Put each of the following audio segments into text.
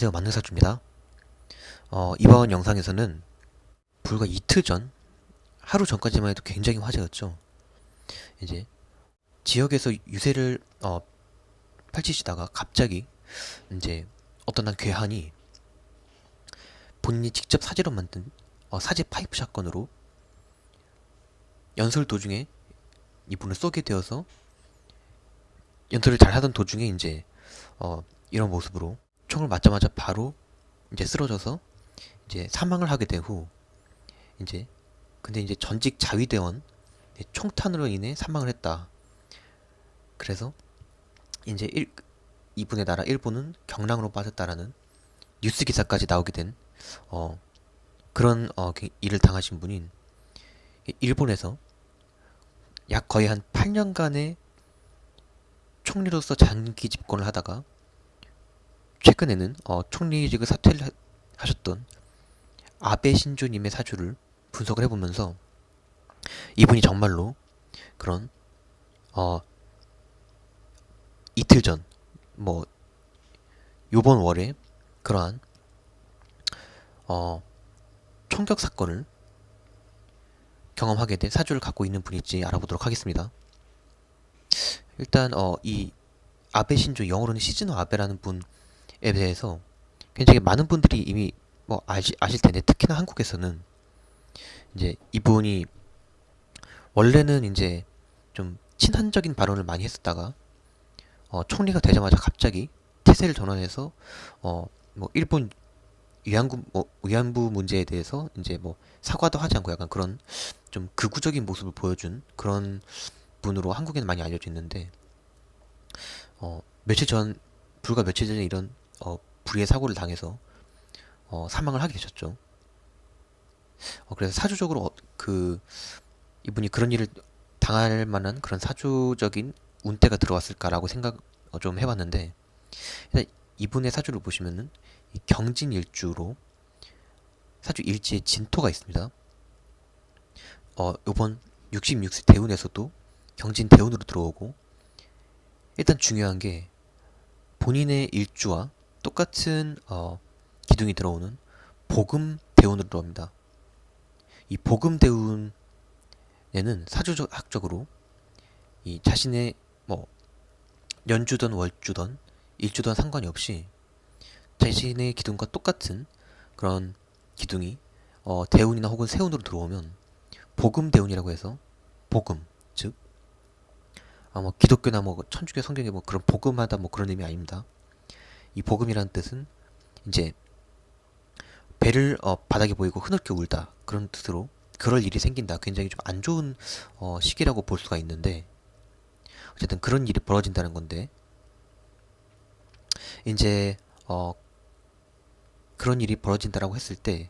안녕하세요, 만능사주입니다. 이번 영상에서는 불과 이틀 전, 하루 전까지만 해도 굉장히 화제였죠. 이제 지역에서 유세를 펼치시다가 갑자기 이제 어떤 한 괴한이 본인이 직접 사제로 만든 사제 파이프 샷건으로 연설 도중에 이분을 쏘게 되어서 연설을 잘 하던 도중에 이제 이런 모습으로 총을 맞자마자 바로 이제 쓰러져서 이제 사망을 하게 된 후 이제 근데 이제 전직 자위대원 총탄으로 인해 사망을 했다. 그래서 이제 이분의 나라 일본은 경랑으로 빠졌다라는 뉴스 기사까지 나오게 된 그런 일을 당하신 분인 일본에서 약 거의 한 8년간의 총리로서 장기 집권을 하다가 최근에는 총리직을 사퇴를 하셨던 아베 신조님의 사주를 분석을 해보면서 이분이 정말로 그런 이틀 전, 뭐 요번 월에 그러한 총격 사건을 경험하게 된 사주를 갖고 있는 분일지 알아보도록 하겠습니다. 일단 이 아베 신조, 영어로는 시즈노 아베라는 분에 대해서 굉장히 많은 분들이 이미 뭐 아실 텐데, 특히나 한국에서는 이제 이분이 원래는 이제 좀 친한적인 발언을 많이 했었다가 총리가 되자마자 갑자기 태세를 전환해서 뭐 일본 위안부 문제에 대해서 이제 뭐 사과도 하지 않고 약간 그런 좀 극우적인 모습을 보여준 그런 분으로 한국에는 많이 알려져 있는데, 며칠 전, 불과 며칠 전에 이런 불의의 사고를 당해서 사망을 하게 되셨죠. 그래서 사주적으로 이분이 그런 일을 당할 만한 그런 사주적인 운대가 들어왔을까라고 생각 좀 해봤는데, 일단 이분의 사주를 보시면은 이 경진일주로 사주 일지에 진토가 있습니다. 요번 66세 대운에서도 경진 대운으로 들어오고, 일단 중요한 게 본인의 일주와 똑같은 기둥이 들어오는 복음 대운으로 들어옵니다. 이 복음 대운에는 사주적 학적으로 이 자신의 뭐 연주든 월주든 일주든 상관이 없이 자신의 기둥과 똑같은 그런 기둥이 대운이나 혹은 세운으로 들어오면 복음 대운이라고 해서, 복음 즉 뭐 기독교나 뭐 천주교 성경에 뭐 그런 복음하다 뭐 그런 의미 아닙니다. 이 복음이라는 뜻은 이제 배를 바닥에 보이고 흐느껴 울다, 그런 뜻으로 그럴 일이 생긴다, 굉장히 좀 안 좋은 시기라고 볼 수가 있는데, 어쨌든 그런 일이 벌어진다는 건데, 이제 그런 일이 벌어진다라고 했을 때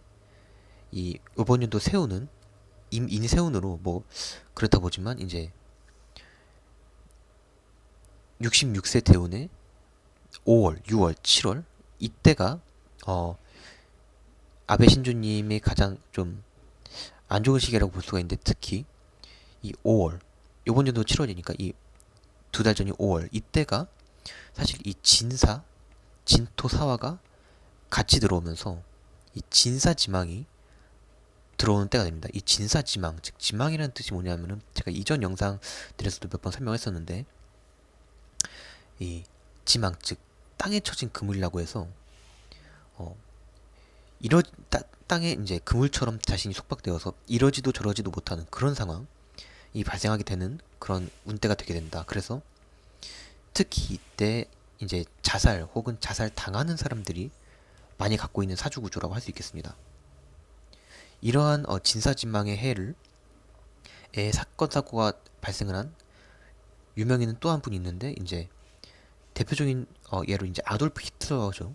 이 이번 연도 세운은 인세운으로 뭐 그렇다 보지만 이제 66세 대운의 5월, 6월, 7월 이때가 아베 신조님의 가장 좀 안 좋은 시기라고 볼 수가 있는데, 특히 이 5월, 이번 연도 7월이니까 이 두 달 전이 5월, 이때가 사실 이 진토사화가 같이 들어오면서 이 진사지망이 들어오는 때가 됩니다. 이 진사지망, 즉 지망이라는 뜻이 뭐냐면은, 제가 이전 영상들에서도 몇 번 설명했었는데, 이 지망 즉 땅에 쳐진 그물이라고 해서 어 땅에 이제 그물처럼 자신이 속박되어서 이러지도 저러지도 못하는 그런 상황이 발생하게 되는 그런 운대가 되게 된다. 그래서 특히 이때 이제 자살 혹은 자살 당하는 사람들이 많이 갖고 있는 사주 구조라고 할 수 있겠습니다. 이러한 진사진망의 해를 사건 사고가 발생을 한 유명인은 또 한 분 있는데, 이제 대표적인 예로 이제 아돌프 히틀러죠.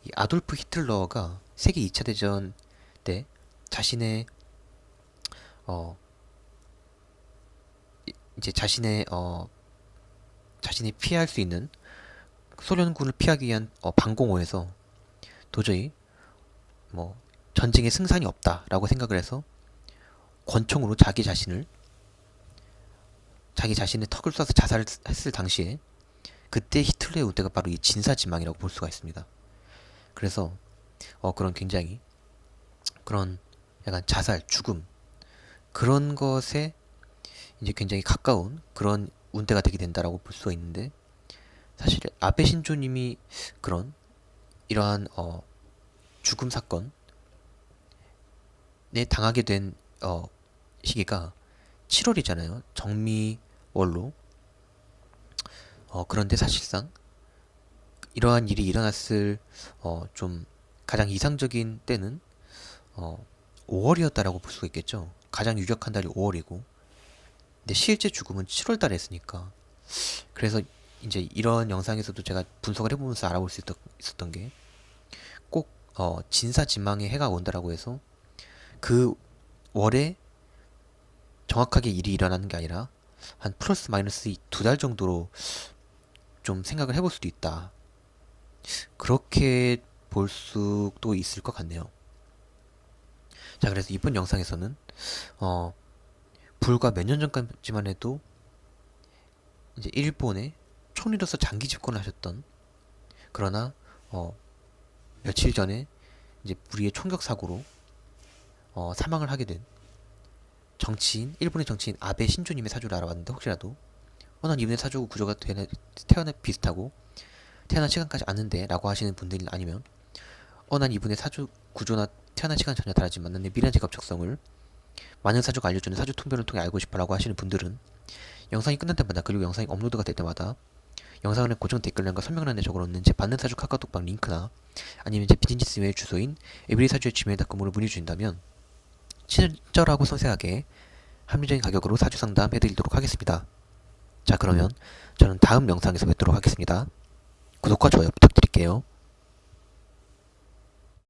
이 아돌프 히틀러가 세계 2차 대전 때 자신의 어 이제 자신이 피할 수 있는 소련군을 피하기 위한 방공호에서 도저히 뭐 전쟁에 승산이 없다라고 생각을 해서 권총으로 자기 자신의 턱을 쏴서 자살을 했을 당시에, 그때 히틀러의 운대가 바로 이 진사지망이라고 볼 수가 있습니다. 그래서 그런 굉장히 그런 약간 자살, 죽음 그런 것에 이제 굉장히 가까운 그런 운대가 되게 된다라고 볼 수가 있는데 사실 아베 신조님이 그런 이러한 죽음 사건에 당하게 된 시기가 7월이잖아요. 정미월로. 그런데 사실상 이러한 일이 일어났을 좀 가장 이상적인 때는 어, 5월이었다라고 볼 수가 있겠죠. 가장 유력한 달이 5월이고, 근데 실제 죽음은 7월 달에 했으니까. 그래서 이제 이런 영상에서도 제가 분석을 해보면서 알아볼 수 있었던 게 꼭 진사진망의 해가 온다라고 해서 그 월에 정확하게 일이 일어나는 게 아니라 한 플러스 마이너스 2달 정도로 좀 생각을 해볼 수도 있다. 그렇게 볼 수도 있을 것 같네요. 자, 그래서 이번 영상에서는 어, 불과 몇 년 전까지만 해도 이제 일본의 총리로서 장기 집권을 하셨던 그러나 어, 며칠 전에 이제 불의의 총격 사고로 사망을 하게 된 일본의 정치인 아베 신조님의 사주를 알아봤는데 혹시라도 난 이분의 사주 구조가 태어나 비슷하고 태어난 시간까지 아는데 라고 하시는 분들 아니면 난 이분의 사주 구조나 태어난 시간 전혀 다르지만 나는 미래 직업 적성을 많은 사주가 알려주는 사주 통변을 통해 알고 싶어 라고 하시는 분들은 영상이 끝날 때마다 그리고 영상이 업로드가 될 때마다 영상의 고정 댓글란과 설명란에 적어놓는 제 받는 사주 카카오톡방 링크나 아니면 제 비즈니스 메일 주소인 에브리사주의 지메일.com으로 문의 주신다면 친절하고 섬세하게 합리적인 가격으로 사주 상담 해드리도록 하겠습니다. 자, 그러면 저는 다음 영상에서 뵙도록 하겠습니다. 구독과 좋아요 부탁드릴게요.